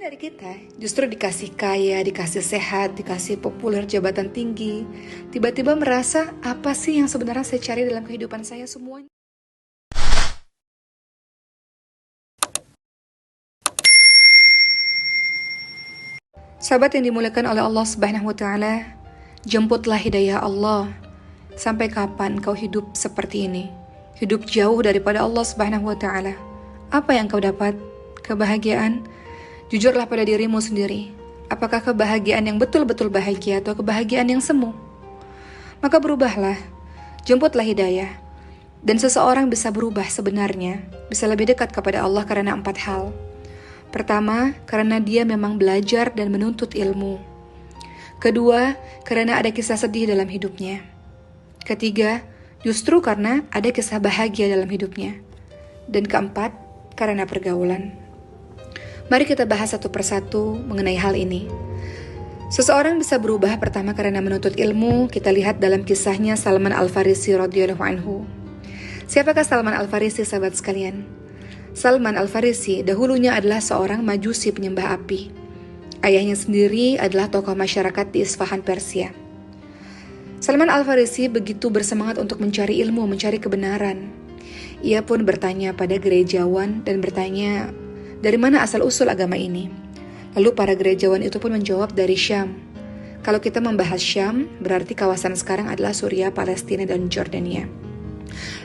dari kita justru dikasih kaya, dikasih sehat, dikasih populer, jabatan tinggi, tiba-tiba merasa apa sih yang sebenarnya saya cari dalam kehidupan saya semuanya. Sahabat yang dimuliakan oleh Allah Subhanahu wa taala, jemputlah hidayah Allah. Sampai kapan kau hidup seperti ini? Hidup jauh daripada Allah Subhanahu wa taala. Apa yang kau dapat? Kebahagiaan? Jujurlah pada dirimu sendiri. Apakah kebahagiaan yang betul-betul bahagia atau kebahagiaan yang semu? Maka berubahlah. Jemputlah hidayah. Dan seseorang bisa berubah sebenarnya, bisa lebih dekat kepada Allah karena 4 hal. Pertama, karena dia memang belajar dan menuntut ilmu. Kedua, karena ada kisah sedih dalam hidupnya. Ketiga, justru karena ada kisah bahagia dalam hidupnya. Dan keempat, karena pergaulan. Mari kita bahas satu persatu mengenai hal ini. Seseorang bisa berubah pertama karena menuntut ilmu. Kita lihat dalam kisahnya Salman Al-Farisi radhiyallahu anhu. Siapakah Salman Al-Farisi, sahabat sekalian? Salman Al-Farisi dahulunya adalah seorang majusi penyembah api. Ayahnya sendiri adalah tokoh masyarakat di Isfahan, Persia. Salman Al-Farisi begitu bersemangat untuk mencari ilmu, mencari kebenaran. Ia pun bertanya pada gerejawan dan bertanya, dari mana asal-usul agama ini? Lalu para gerejawan itu pun menjawab, dari Syam. Kalau kita membahas Syam, berarti kawasan sekarang adalah Suriah, Palestina, dan Jordania.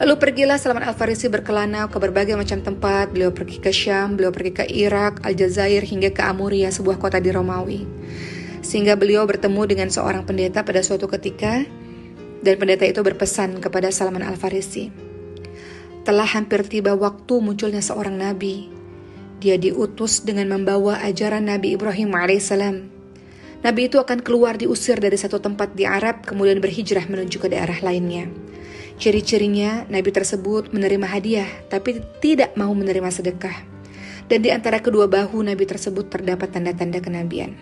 Lalu pergilah Salman Al-Farisi berkelana ke berbagai macam tempat. Beliau pergi ke Syam, beliau pergi ke Irak, Aljazair, hingga ke Amuria, sebuah kota di Romawi. Sehingga beliau bertemu dengan seorang pendeta pada suatu ketika, dan pendeta itu berpesan kepada Salman Al-Farisi, telah hampir tiba waktu munculnya seorang nabi. Dia diutus dengan membawa ajaran Nabi Ibrahim alaihissalam. Nabi itu akan keluar diusir dari satu tempat di Arab, kemudian berhijrah menuju ke daerah lainnya. Ciri-cirinya, Nabi tersebut menerima hadiah, tapi tidak mau menerima sedekah. Dan di antara kedua bahu Nabi tersebut terdapat tanda-tanda kenabian.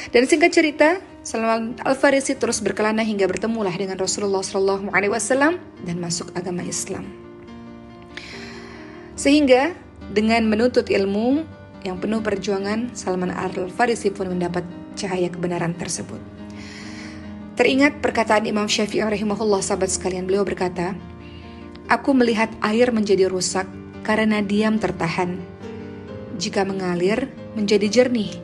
Dan singkat cerita, Salman Al-Farisi terus berkelana hingga bertemulah dengan Rasulullah SAW dan masuk agama Islam. Sehingga dengan menuntut ilmu yang penuh perjuangan, Salman Al-Farisi pun mendapat cahaya kebenaran tersebut. Teringat perkataan Imam Syafi'i rahimahullah, sahabat sekalian. Beliau berkata, aku melihat air menjadi rusak karena diam tertahan. Jika mengalir menjadi jernih,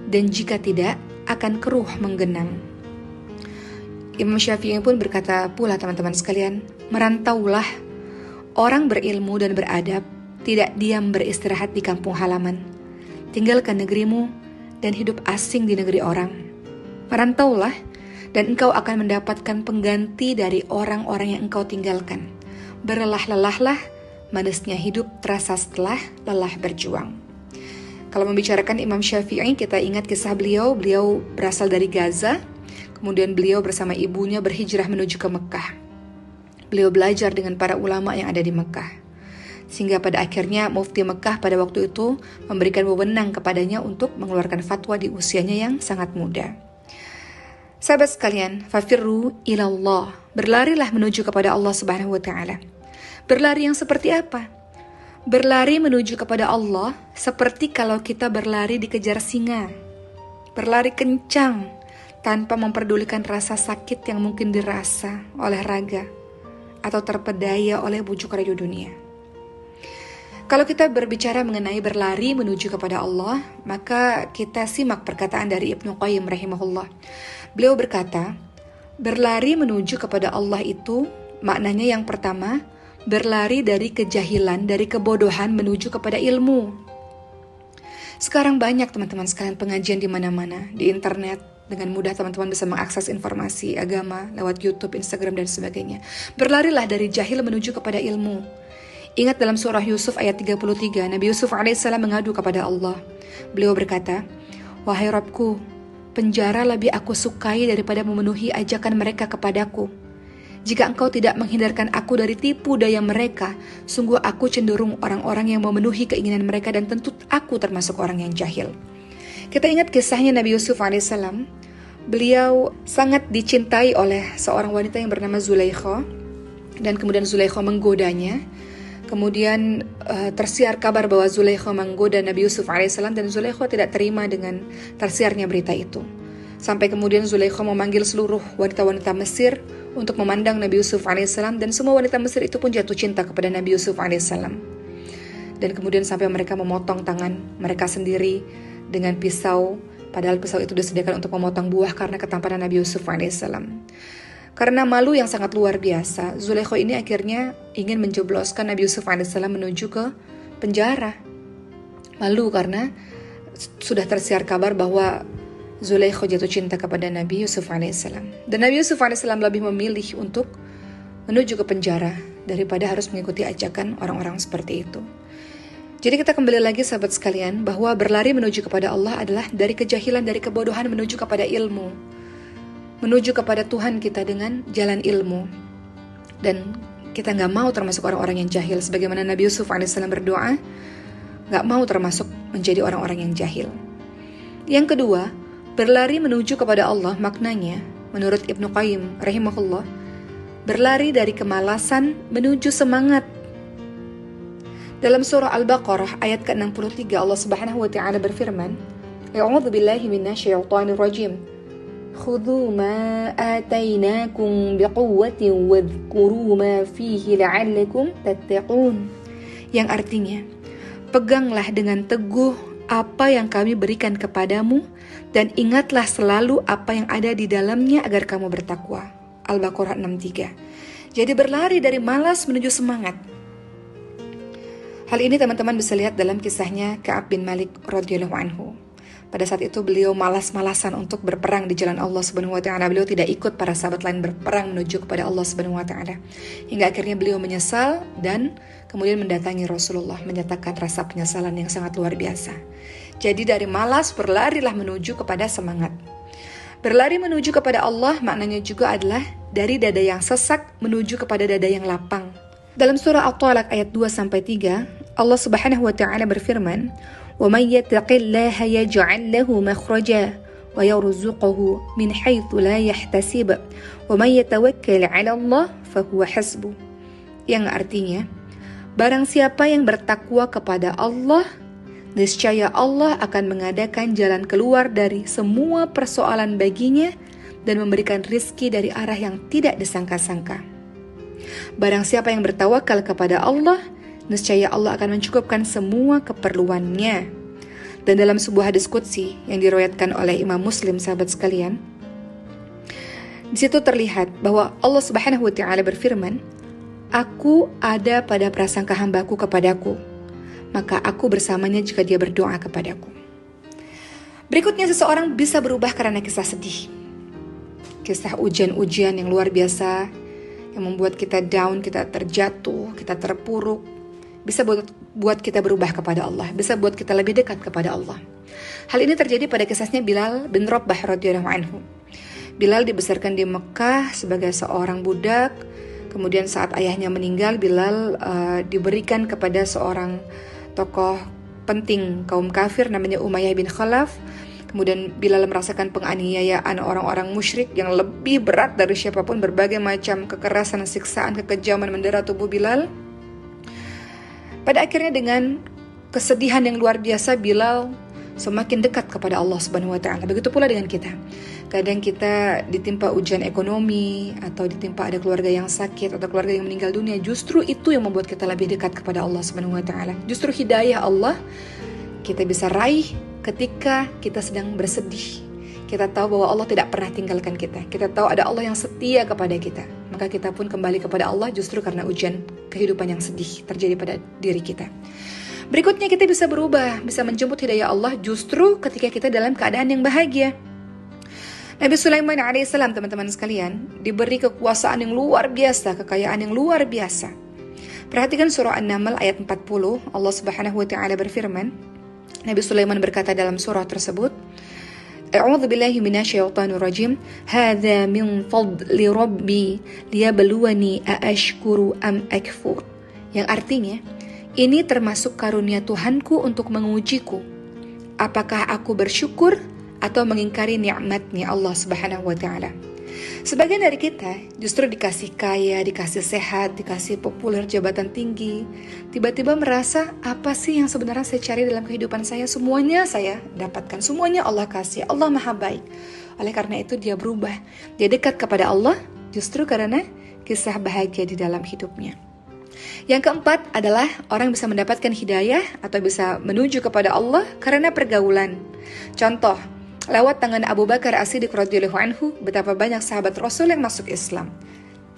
dan jika tidak akan keruh menggenang. Imam Syafi'i pun berkata pula, teman-teman sekalian, merantaulah. Orang berilmu dan beradab tidak diam beristirahat di kampung halaman. Tinggalkan negerimu dan hidup asing di negeri orang. Merantaulah, dan engkau akan mendapatkan pengganti dari orang-orang yang engkau tinggalkan. Berlelah-lelahlah, manisnya hidup terasa setelah lelah berjuang. Kalau membicarakan Imam Syafi'i, kita ingat kisah beliau. Beliau berasal dari Gaza, kemudian beliau bersama ibunya berhijrah menuju ke Mekah. Beliau belajar dengan para ulama yang ada di Mekah. Sehingga pada akhirnya Mufti Mekah pada waktu itu memberikan wewenang kepadanya untuk mengeluarkan fatwa di usianya yang sangat muda. Sahabat sekalian, fafirru ilallah, berlarilah menuju kepada Allah Subhanahu wa taala. Berlari yang seperti apa? Berlari menuju kepada Allah seperti kalau kita berlari dikejar singa. Berlari kencang tanpa memperdulikan rasa sakit yang mungkin dirasa oleh raga atau terpedaya oleh bujuk rayu dunia. Kalau kita berbicara mengenai berlari menuju kepada Allah, maka kita simak perkataan dari Ibnu Qayyim rahimahullah. Beliau berkata, berlari menuju kepada Allah itu maknanya yang pertama, berlari dari kejahilan, dari kebodohan menuju kepada ilmu. Sekarang banyak teman-teman sekalian pengajian di mana-mana, di internet. Dengan mudah teman-teman bisa mengakses informasi agama lewat YouTube, Instagram, dan sebagainya. Berlarilah dari jahil menuju kepada ilmu. Ingat dalam surah Yusuf ayat 33, Nabi Yusuf alaihissalam mengadu kepada Allah. Beliau berkata, wahai Rabbku, penjara lebih aku sukai daripada memenuhi ajakan mereka kepadaku. Jika engkau tidak menghindarkan aku dari tipu daya mereka, sungguh aku cenderung orang-orang yang memenuhi keinginan mereka, dan tentu aku termasuk orang yang jahil. Kita ingat kisahnya Nabi Yusuf alaihissalam. Beliau sangat dicintai oleh seorang wanita yang bernama Zulaikha, dan kemudian Zulaikha menggodanya. Kemudian tersiar kabar bahwa Zulaikha menggoda Nabi Yusuf alaihissalam, dan Zulaikha tidak terima dengan tersiarnya berita itu. Sampai kemudian Zulaikha memanggil seluruh wanita-wanita Mesir untuk memandang Nabi Yusuf alaihissalam, dan semua wanita Mesir itu pun jatuh cinta kepada Nabi Yusuf alaihissalam. Dan kemudian sampai mereka memotong tangan mereka sendiri dengan pisau, padahal pisau itu disediakan untuk memotong buah karena ketampanan Nabi Yusuf alaihissalam. Karena malu yang sangat luar biasa, Zulaikha ini akhirnya ingin menjebloskan Nabi Yusuf alaihissalam menuju ke penjara. Malu karena sudah tersiar kabar bahwa Zulaikha jatuh cinta kepada Nabi Yusuf alaihissalam. Dan Nabi Yusuf alaihissalam lebih memilih untuk menuju ke penjara daripada harus mengikuti ajakan orang-orang seperti itu. Jadi kita kembali lagi sahabat sekalian, bahwa berlari menuju kepada Allah adalah dari kejahilan, dari kebodohan menuju kepada ilmu, menuju kepada Tuhan kita dengan jalan ilmu. Dan kita gak mau termasuk orang-orang yang jahil, sebagaimana Nabi Yusuf alaihissalam berdoa gak mau termasuk menjadi orang-orang yang jahil. Yang kedua, berlari menuju kepada Allah maknanya menurut Ibnu Qayyim rahimahullah, berlari dari kemalasan menuju semangat. Dalam surah Al-Baqarah ayat ke-63 Allah Subhanahu wa taala berfirman, A'udzu billahi minasyaitonir rajim. Khudhu ma atainakum biquwwatin wadhkuru ma fihi la'allakum tattaqun. Yang artinya, peganglah dengan teguh apa yang kami berikan kepadamu, dan ingatlah selalu apa yang ada di dalamnya agar kamu bertakwa. Al-Baqarah 63. Jadi berlari dari malas menuju semangat. Hal ini teman-teman bisa lihat dalam kisahnya Ka'ab bin Malik radhiyallahu anhu. Pada saat itu beliau malas-malasan untuk berperang di jalan Allah Subhanahu wa taala. Beliau tidak ikut para sahabat lain berperang menuju kepada Allah Subhanahu wa taala. Hingga akhirnya beliau menyesal dan kemudian mendatangi Rasulullah, menyatakan rasa penyesalan yang sangat luar biasa. Jadi dari malas berlarilah menuju kepada semangat. Berlari menuju kepada Allah maknanya juga adalah dari dada yang sesak menuju kepada dada yang lapang. Dalam surah At-Talaq ayat 2-3, Allah Subhanahu wa taala berfirman, وَمَنْ يَتَّقِ اللَّهَ يَجْعَلْ لَهُ مَخْرَجًا وَيَرْزُقْهُ مِنْ حَيْثُ لَا يَحْتَسِبُ وَمَنْ يَتَوَكَّلْ عَلَى اللَّهِ فَهُوَ حَسْبُهُ. Yang artinya, barang siapa yang bertakwa kepada Allah, niscaya Allah akan mengadakan jalan keluar dari semua persoalan baginya dan memberikan rizki dari arah yang tidak disangka-sangka. Barang siapa yang bertawakal kepada Allah, niscaya Allah akan mencukupkan semua keperluannya. Dan dalam sebuah hadis qudsi yang diriwayatkan oleh Imam Muslim, sahabat sekalian, di situ terlihat bahwa Allah Subhanahu wa taala berfirman, Aku ada pada prasangka hambaku kepadaku, maka aku bersamanya jika dia berdoa kepadaku. Berikutnya, seseorang bisa berubah karena kisah sedih, kisah ujian-ujian yang luar biasa yang membuat kita down, kita terjatuh, kita terpuruk, bisa buat kita berubah kepada Allah, bisa buat kita lebih dekat kepada Allah. Hal ini terjadi pada kisahnya Bilal bin Rabah radhiyallahu anhu. Bilal dibesarkan di Mekah sebagai seorang budak. Kemudian saat ayahnya meninggal, Bilal diberikan kepada seorang tokoh penting kaum kafir namanya Umayyah bin Khalaf. Kemudian Bilal merasakan penganiayaan orang-orang musyrik yang lebih berat dari siapapun, berbagai macam kekerasan, siksaan, kekejaman mendera tubuh Bilal. Pada akhirnya dengan kesedihan yang luar biasa, Bilal semakin dekat kepada Allah Subhanahu wa taala. Begitu pula dengan kita. Kadang kita ditimpa ujian ekonomi, atau ditimpa ada keluarga yang sakit, atau keluarga yang meninggal dunia. Justru itu yang membuat kita lebih dekat kepada Allah Subhanahu wa taala. Justru hidayah Allah kita bisa raih ketika kita sedang bersedih. Kita tahu bahwa Allah tidak pernah tinggalkan kita. Kita tahu ada Allah yang setia kepada kita. Maka kita pun kembali kepada Allah justru karena ujian kehidupan yang sedih terjadi pada diri kita. Berikutnya, kita bisa berubah, bisa menjemput hidayah Allah justru ketika kita dalam keadaan yang bahagia. Nabi Sulaiman alaihissalam, teman-teman sekalian, diberi kekuasaan yang luar biasa, kekayaan yang luar biasa. Perhatikan surah An-Naml ayat 40, Allah Subhanahu wa taala berfirman, Nabi Sulaiman berkata dalam surah tersebut, A'udzu billahi minasyaitonir rajim. Hadza min fadli rabbi liyabluwani aashkuru am akfur. Yang artinya, ini termasuk karunia Tuhanku untuk mengujiku. Apakah aku bersyukur atau mengingkari nikmatnya Allah Subhanahu wa taala? Sebagian dari kita justru dikasih kaya, dikasih sehat, dikasih populer, jabatan tinggi. Tiba-tiba merasa, apa sih yang sebenarnya saya cari dalam kehidupan saya? Semuanya saya dapatkan, semuanya Allah kasih, Allah maha baik. Oleh karena itu dia berubah, dia dekat kepada Allah justru karena kisah bahagia di dalam hidupnya. Yang keempat adalah orang bisa mendapatkan hidayah atau bisa menuju kepada Allah karena pergaulan. Contoh, lewat tangan Abu Bakar As-Siddiq radhiyallahu anhu, betapa banyak sahabat Rasul yang masuk Islam.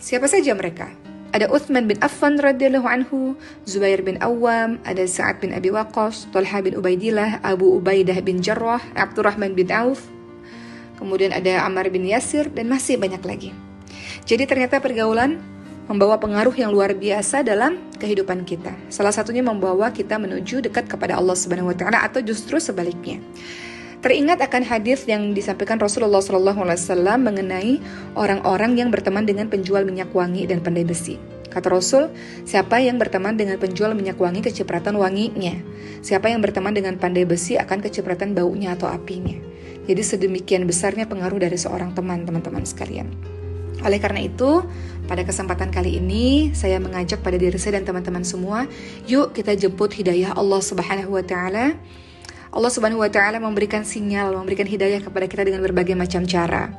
Siapa saja mereka? Ada Uthman bin Affan radhiyallahu anhu, Zubair bin Awam, ada Sa'ad bin Abi Waqqas, Talha bin Ubaidillah, Abu Ubaidah bin Jarrah, Abdurrahman bin Auf, kemudian ada Ammar bin Yasir, dan masih banyak lagi. Jadi ternyata pergaulan membawa pengaruh yang luar biasa dalam kehidupan kita. Salah satunya membawa kita menuju dekat kepada Allah Subhanahu wa taala atau justru sebaliknya. Teringat akan hadis yang disampaikan Rasulullah SAW mengenai orang-orang yang berteman dengan penjual minyak wangi dan pandai besi. Kata Rasul, siapa yang berteman dengan penjual minyak wangi kecipratan wanginya. Siapa yang berteman dengan pandai besi akan kecipratan baunya atau apinya. Jadi sedemikian besarnya pengaruh dari seorang teman, teman-teman sekalian. Oleh karena itu, pada kesempatan kali ini saya mengajak pada diri saya dan teman-teman semua, yuk kita jemput hidayah Allah Subhanahu wa taala. Allah Subhanahu wa taala memberikan sinyal, memberikan hidayah kepada kita dengan berbagai macam cara.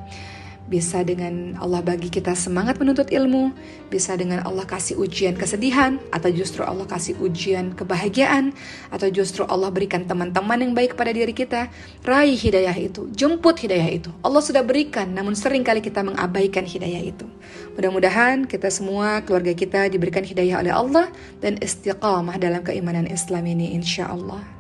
Bisa dengan Allah bagi kita semangat menuntut ilmu, bisa dengan Allah kasih ujian kesedihan, atau justru Allah kasih ujian kebahagiaan, atau justru Allah berikan teman-teman yang baik pada diri kita. Raih hidayah itu, jemput hidayah itu. Allah sudah berikan, namun seringkali kita mengabaikan hidayah itu. Mudah-mudahan kita semua, keluarga kita diberikan hidayah oleh Allah dan istiqamah dalam keimanan Islam ini, insya Allah.